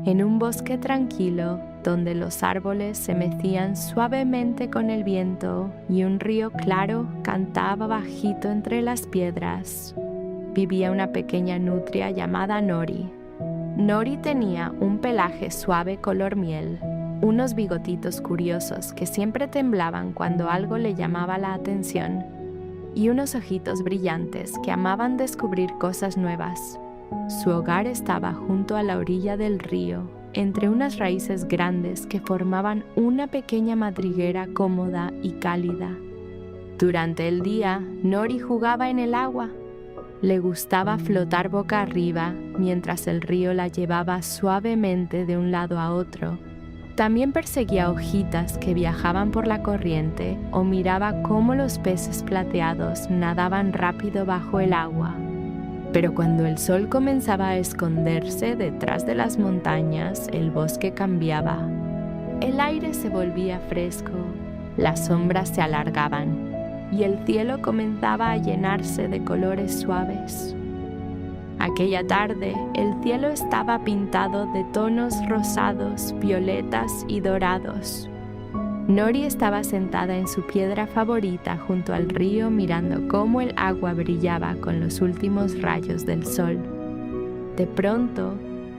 En un bosque tranquilo, donde los árboles se mecían suavemente con el viento y un río claro cantaba bajito entre las piedras, vivía una pequeña nutria llamada Nori. Nori tenía un pelaje suave color miel, unos bigotitos curiosos que siempre temblaban cuando algo le llamaba la atención, y unos ojitos brillantes que amaban descubrir cosas nuevas. Su hogar estaba junto a la orilla del río, entre unas raíces grandes que formaban una pequeña madriguera cómoda y cálida. Durante el día, Nori jugaba en el agua. Le gustaba flotar boca arriba mientras el río la llevaba suavemente de un lado a otro. También perseguía hojitas que viajaban por la corriente o miraba cómo los peces plateados nadaban rápido bajo el agua. Pero cuando el sol comenzaba a esconderse detrás de las montañas, el bosque cambiaba. El aire se volvía fresco, las sombras se alargaban y el cielo comenzaba a llenarse de colores suaves. Aquella tarde, el cielo estaba pintado de tonos rosados, violetas y dorados. Nori estaba sentada en su piedra favorita junto al río mirando cómo el agua brillaba con los últimos rayos del sol. De pronto,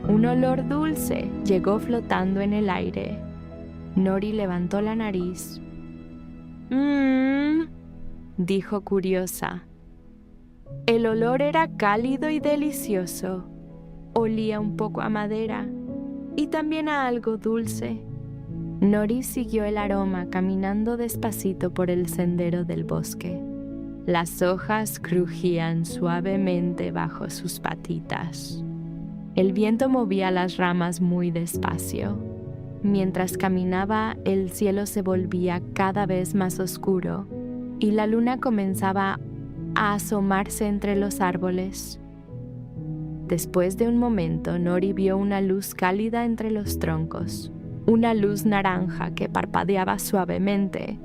un olor dulce llegó flotando en el aire. Nori levantó la nariz. Dijo curiosa. El olor era cálido y delicioso. Olía un poco a madera y también a algo dulce. Nori siguió el aroma caminando despacito por el sendero del bosque. Las hojas crujían suavemente bajo sus patitas. El viento movía las ramas muy despacio. Mientras caminaba, el cielo se volvía cada vez más oscuro y la luna comenzaba a asomarse entre los árboles. Después de un momento, Nori vio una luz cálida entre los troncos, una luz naranja que parpadeaba suavemente.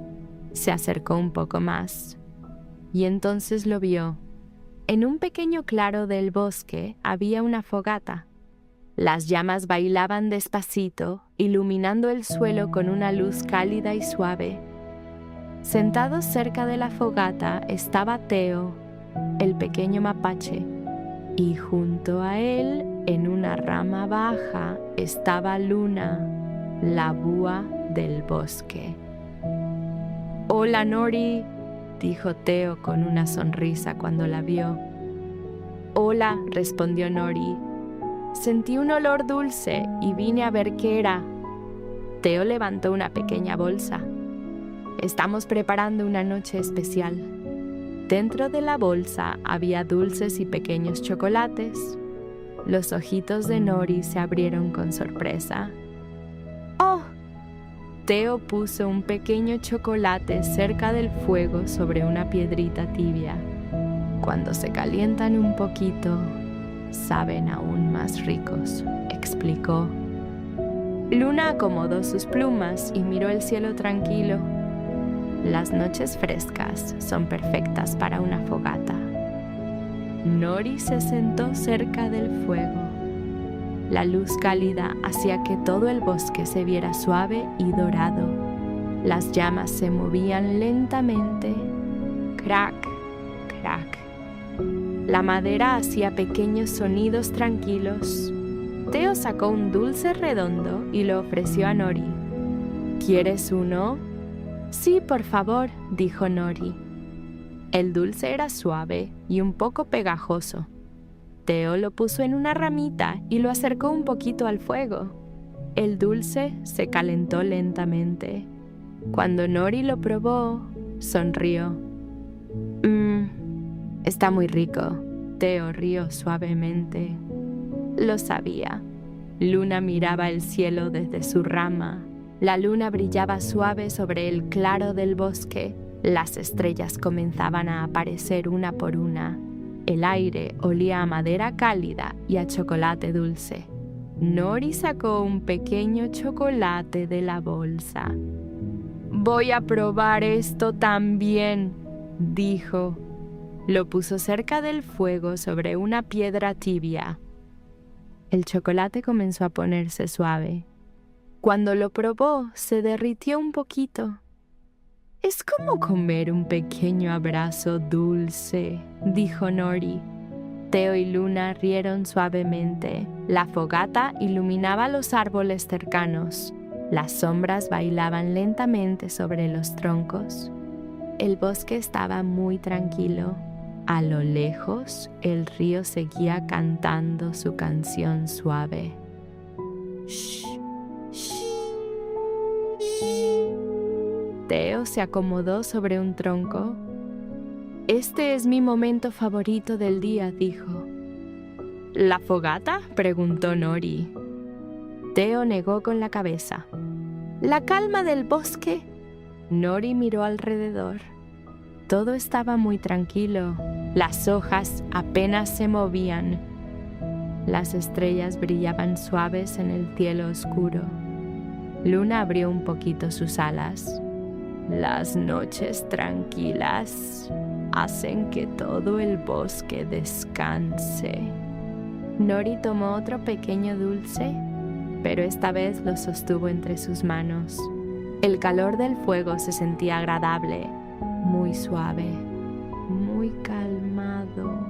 Se acercó un poco más, y entonces lo vio. En un pequeño claro del bosque había una fogata. Las llamas bailaban despacito, iluminando el suelo con una luz cálida y suave. Sentado cerca de la fogata estaba Teo, el pequeño mapache, y junto a él, en una rama baja, estaba Luna, la búa del bosque. «Hola, Nori», dijo Teo con una sonrisa cuando la vio. «Hola», respondió Nori. «Sentí un olor dulce y vine a ver qué era». Teo levantó una pequeña bolsa. «Estamos preparando una noche especial». Dentro de la bolsa había dulces y pequeños chocolates. Los ojitos de Nori se abrieron con sorpresa. ¡Oh! Teo puso un pequeño chocolate cerca del fuego sobre una piedrita tibia. Cuando se calientan un poquito, saben aún más ricos, explicó. Luna acomodó sus plumas y miró el cielo tranquilo. Las noches frescas son perfectas para una fogata. Nori se sentó cerca del fuego. La luz cálida hacía que todo el bosque se viera suave y dorado. Las llamas se movían lentamente. Crack, crack. La madera hacía pequeños sonidos tranquilos. Teo sacó un dulce redondo y lo ofreció a Nori. ¿Quieres uno? Sí, por favor, dijo Nori. El dulce era suave y un poco pegajoso. Teo lo puso en una ramita y lo acercó un poquito al fuego. El dulce se calentó lentamente. Cuando Nori lo probó, sonrió. Está muy rico. Teo rió suavemente. Lo sabía. Luna miraba el cielo desde su rama. La luna brillaba suave sobre el claro del bosque. Las estrellas comenzaban a aparecer una por una. El aire olía a madera cálida y a chocolate dulce. Nori sacó un pequeño chocolate de la bolsa. «Voy a probar esto también», dijo. Lo puso cerca del fuego sobre una piedra tibia. El chocolate comenzó a ponerse suave. Cuando lo probó, se derritió un poquito. «Es como comer un pequeño abrazo dulce», dijo Nori. Teo y Luna rieron suavemente. La fogata iluminaba los árboles cercanos. Las sombras bailaban lentamente sobre los troncos. El bosque estaba muy tranquilo. A lo lejos, el río seguía cantando su canción suave. Shh, shh, shh. Teo se acomodó sobre un tronco. «Este es mi momento favorito del día», dijo. «¿La fogata?», preguntó Nori. Teo negó con la cabeza. «La calma del bosque». Nori miró alrededor. Todo estaba muy tranquilo. Las hojas apenas se movían. Las estrellas brillaban suaves en el cielo oscuro. Luna abrió un poquito sus alas. «Las noches tranquilas hacen que todo el bosque descanse». Nori tomó otro pequeño dulce, pero esta vez lo sostuvo entre sus manos. El calor del fuego se sentía agradable, muy suave, muy calmado.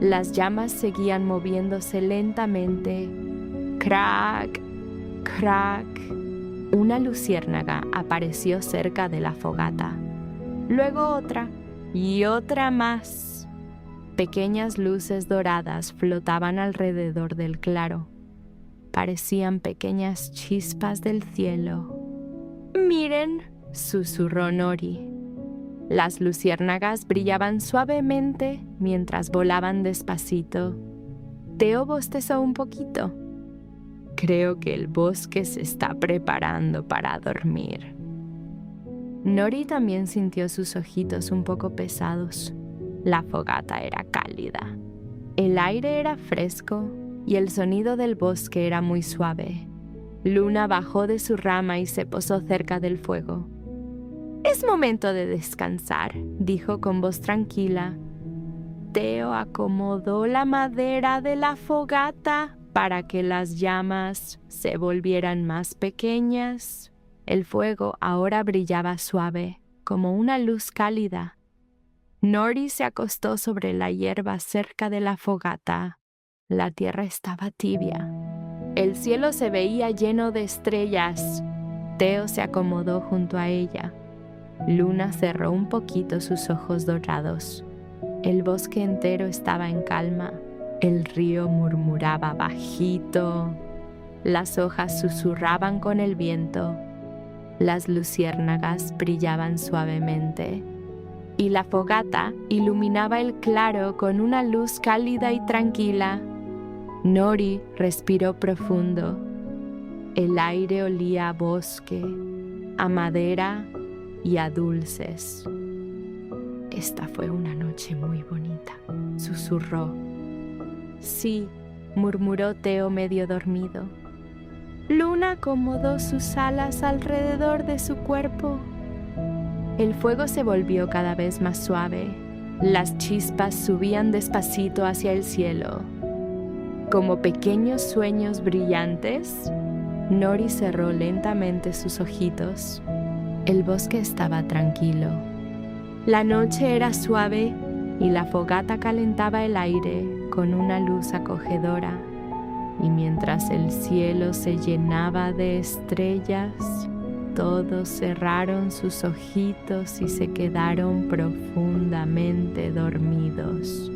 Las llamas seguían moviéndose lentamente. Crack, crack. Una luciérnaga apareció cerca de la fogata. Luego otra y otra más. Pequeñas luces doradas flotaban alrededor del claro. Parecían pequeñas chispas del cielo. «Miren», susurró Nori. Las luciérnagas brillaban suavemente mientras volaban despacito. Teo bostezó un poquito. «Creo que el bosque se está preparando para dormir». Nori también sintió sus ojitos un poco pesados. La fogata era cálida. El aire era fresco y el sonido del bosque era muy suave. Luna bajó de su rama y se posó cerca del fuego. «Es momento de descansar», dijo con voz tranquila. Teo acomodó la madera de la fogata para que las llamas se volvieran más pequeñas. El fuego ahora brillaba suave, como una luz cálida. Nori se acostó sobre la hierba cerca de la fogata. La tierra estaba tibia. El cielo se veía lleno de estrellas. Teo se acomodó junto a ella. Luna cerró un poquito sus ojos dorados. El bosque entero estaba en calma. El río murmuraba bajito. Las hojas susurraban con el viento. Las luciérnagas brillaban suavemente. Y la fogata iluminaba el claro con una luz cálida y tranquila. Nori respiró profundo. El aire olía a bosque, a madera y a dulces. «Esta fue una noche muy bonita», susurró. «Sí», murmuró Teo medio dormido. Luna acomodó sus alas alrededor de su cuerpo. El fuego se volvió cada vez más suave. Las chispas subían despacito hacia el cielo. Como pequeños sueños brillantes, Nori cerró lentamente sus ojitos. El bosque estaba tranquilo. La noche era suave y la fogata calentaba el aire con una luz acogedora. Y mientras el cielo se llenaba de estrellas, todos cerraron sus ojitos y se quedaron profundamente dormidos.